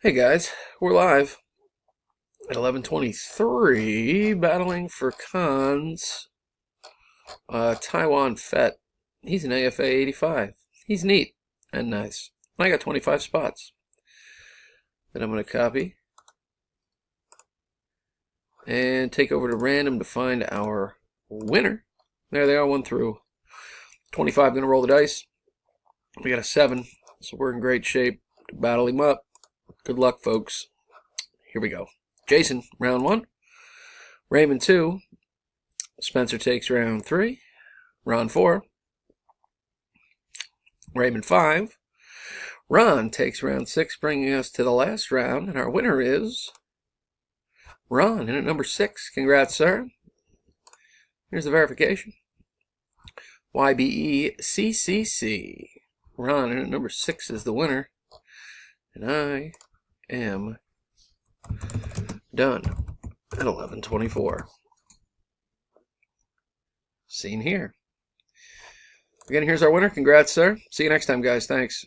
Hey guys, we're live at 11:23, battling for Conn's Taiwan Fett. He's an AFA 85. He's neat and nice. I got 25 spots that I'm going to copy and take over to random to find our winner. There they are, 1 through 25. Going to roll the dice. We got a 7, so we're in great shape to battle him up. Good luck, folks. Here we go. Jason, round 1. Raymond, 2. Spencer takes round 3. Ron, 4. Raymond, 5. Ron takes round 6, bringing us to the last round. And our winner is Ron, in at number 6. Congrats, sir. Here's the verification. YBECCC. Ron, in at number 6, is the winner. And I am done at 11:24. Seen here. Again, here's our winner. Congrats, sir. See you next time, guys. Thanks.